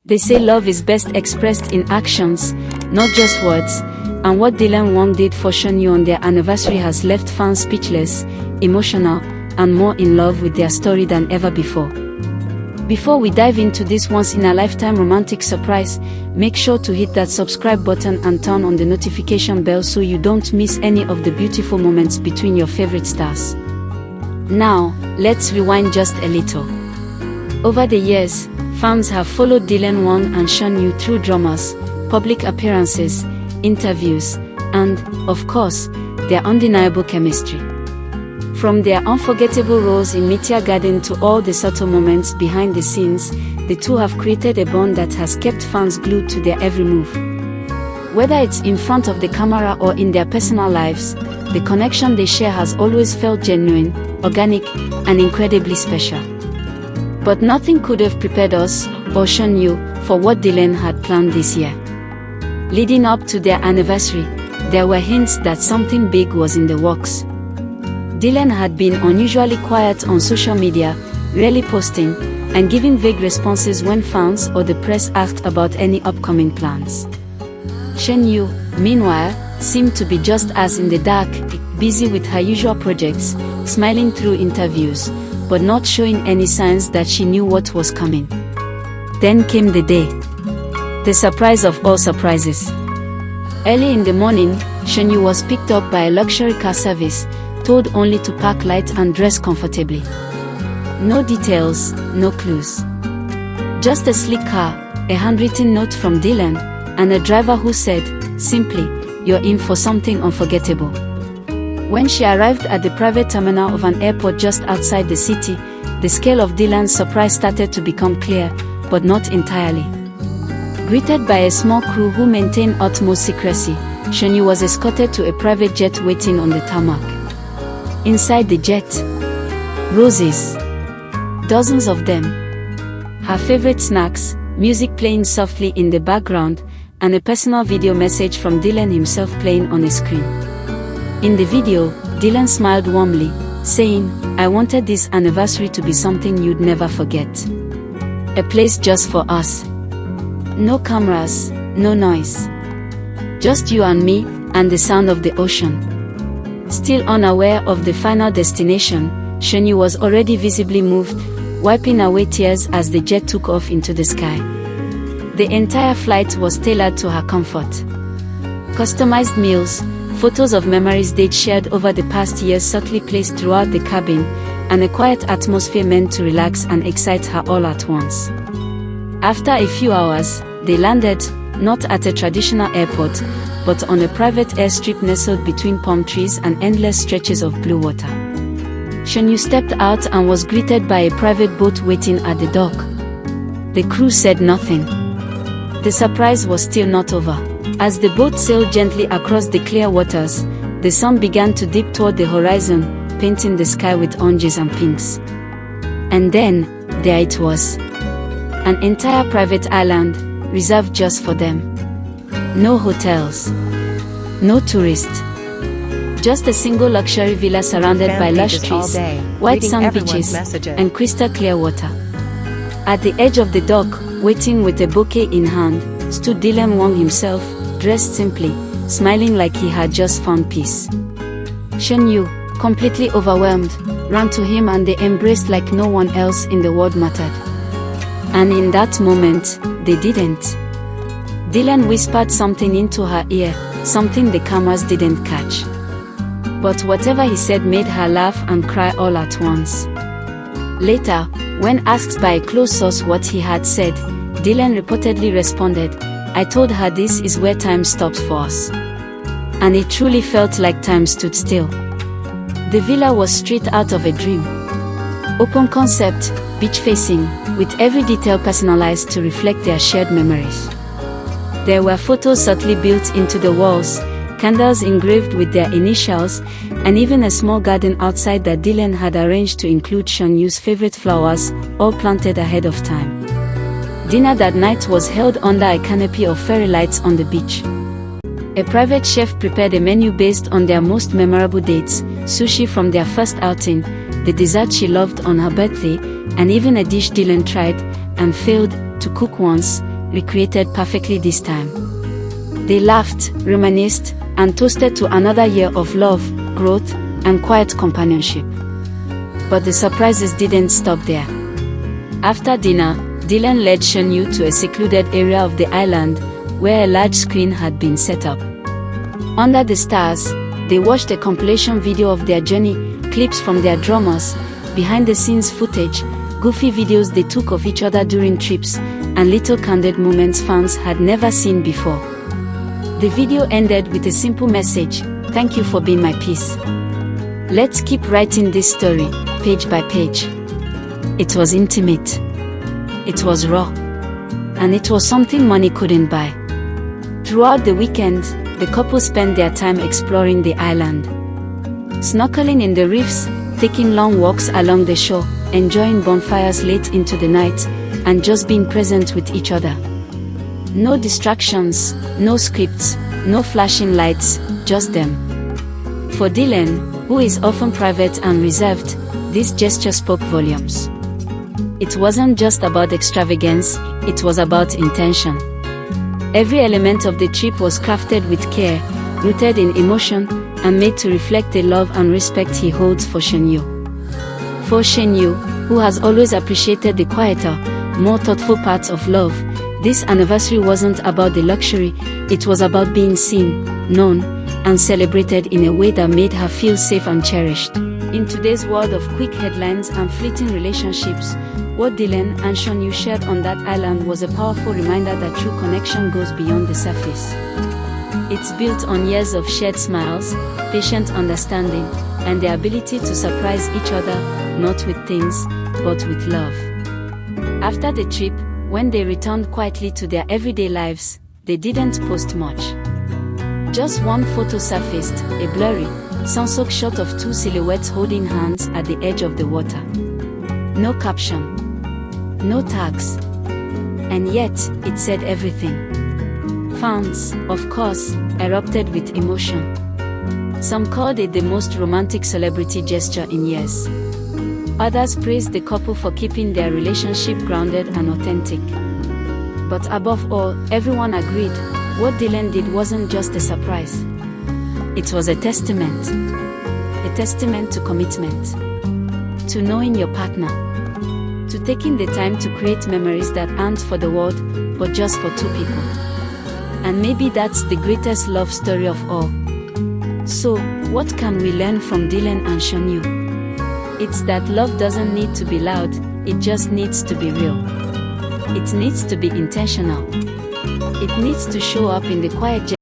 They say love is best expressed in actions, not just words, and what Dylan and Wang did for Shen Yue on their anniversary has left fans speechless, emotional, and more in love with their story than ever before. Before we dive into this once-in-a-lifetime romantic surprise, make sure to hit that subscribe button and turn on the notification bell so you don't miss any of the beautiful moments between your favorite stars. Now, let's rewind just a little. Over the years, fans have followed Dylan, Wang and Shen Yue through dramas, public appearances, interviews, and, of course, their undeniable chemistry. From their unforgettable roles in Meteor Garden to all the subtle moments behind the scenes, the two have created a bond that has kept fans glued to their every move. Whether it's in front of the camera or in their personal lives, the connection they share has always felt genuine, organic, and incredibly special. But nothing could have prepared us, or Shen Yue, for what Dylan had planned this year. Leading up to their anniversary, there were hints that something big was in the works. Dylan had been unusually quiet on social media, rarely posting, and giving vague responses when fans or the press asked about any upcoming plans. Shen Yue, meanwhile, seemed to be just as in the dark, busy with her usual projects, smiling through interviews, but not showing any signs that she knew what was coming. Then came the day. The surprise of all surprises. Early in the morning, Shen Yue was picked up by a luxury car service, told only to park light and dress comfortably. No details, no clues. Just a sleek car, a handwritten note from Dylan, and a driver who said, simply, "You're in for something unforgettable." When she arrived at the private terminal of an airport just outside the city, the scale of Dylan's surprise started to become clear, but not entirely. Greeted by a small crew who maintained utmost secrecy, Shen Yue was escorted to a private jet waiting on the tarmac. Inside the jet, roses, dozens of them, her favorite snacks, music playing softly in the background, and a personal video message from Dylan himself playing on a screen. In the video, Dylan smiled warmly, saying, "I wanted this anniversary to be something you'd never forget. A place just for us. No cameras, no noise. Just you and me, and the sound of the ocean." Still unaware of the final destination, Shen Yue was already visibly moved, wiping away tears as the jet took off into the sky. The entire flight was tailored to her comfort. Customized meals, photos of memories they'd shared over the past years subtly placed throughout the cabin, and a quiet atmosphere meant to relax and excite her all at once. After a few hours, they landed, not at a traditional airport, but on a private airstrip nestled between palm trees and endless stretches of blue water. Shen Yue stepped out and was greeted by a private boat waiting at the dock. The crew said nothing. The surprise was still not over. As the boat sailed gently across the clear waters, the sun began to dip toward the horizon, painting the sky with oranges and pinks. And then, there it was. An entire private island, reserved just for them. No hotels. No tourists. Just a single luxury villa surrounded by lush trees, white sand beaches, and crystal clear water. At the edge of the dock, waiting with a bouquet in hand, stood Dylan Wang himself, dressed simply, smiling like he had just found peace. Shen Yue, completely overwhelmed, ran to him and they embraced like no one else in the world mattered. And in that moment, they didn't. Dylan whispered something into her ear, something the cameras didn't catch. But whatever he said made her laugh and cry all at once. Later, when asked by a close source what he had said, Dylan reportedly responded, "I told her this is where time stops for us." And it truly felt like time stood still. The villa was straight out of a dream. Open concept, beach facing, with every detail personalized to reflect their shared memories. There were photos subtly built into the walls, candles engraved with their initials, and even a small garden outside that Dylan had arranged to include Shen Yue's favorite flowers, all planted ahead of time. Dinner that night was held under a canopy of fairy lights on the beach. A private chef prepared a menu based on their most memorable dates, sushi from their first outing, the dessert she loved on her birthday, and even a dish Dylan tried, and failed, to cook once, recreated perfectly this time. They laughed, reminisced, and toasted to another year of love, growth, and quiet companionship. But the surprises didn't stop there. After dinner, Dylan led Shen Yue to a secluded area of the island, where a large screen had been set up. Under the stars, they watched a compilation video of their journey, clips from their dramas, behind-the-scenes footage, goofy videos they took of each other during trips, and little candid moments fans had never seen before. The video ended with a simple message: "Thank you for being my peace. Let's keep writing this story, page by page." It was intimate. It was raw. And it was something money couldn't buy. Throughout the weekend, the couple spent their time exploring the island. Snorkeling in the reefs, taking long walks along the shore, enjoying bonfires late into the night, and just being present with each other. No distractions, no scripts, no flashing lights, just them. For Dylan, who is often private and reserved, this gesture spoke volumes. It wasn't just about extravagance, it was about intention. Every element of the trip was crafted with care, rooted in emotion, and made to reflect the love and respect he holds for Shen Yue. For Shen Yue, who has always appreciated the quieter, more thoughtful parts of love, this anniversary wasn't about the luxury, it was about being seen, known, and celebrated in a way that made her feel safe and cherished. In today's world of quick headlines and fleeting relationships, what Dylan and Shen Yue shared on that island was a powerful reminder that true connection goes beyond the surface. It's built on years of shared smiles, patient understanding, and the ability to surprise each other, not with things, but with love. After the trip, when they returned quietly to their everyday lives, they didn't post much. Just one photo surfaced, a blurry, sun-soaked shot of two silhouettes holding hands at the edge of the water. No caption. No tags. And yet, it said everything. Fans, of course, erupted with emotion. Some called it the most romantic celebrity gesture in years. Others praised the couple for keeping their relationship grounded and authentic. But above all, everyone agreed, what Dylan did wasn't just a surprise. It was a testament to commitment, to knowing your partner, to taking the time to create memories that aren't for the world, but just for two people. And maybe that's the greatest love story of all. So, what can we learn from Dylan and Shen Yue? It's that love doesn't need to be loud, it just needs to be real. It needs to be intentional. It needs to show up in the quiet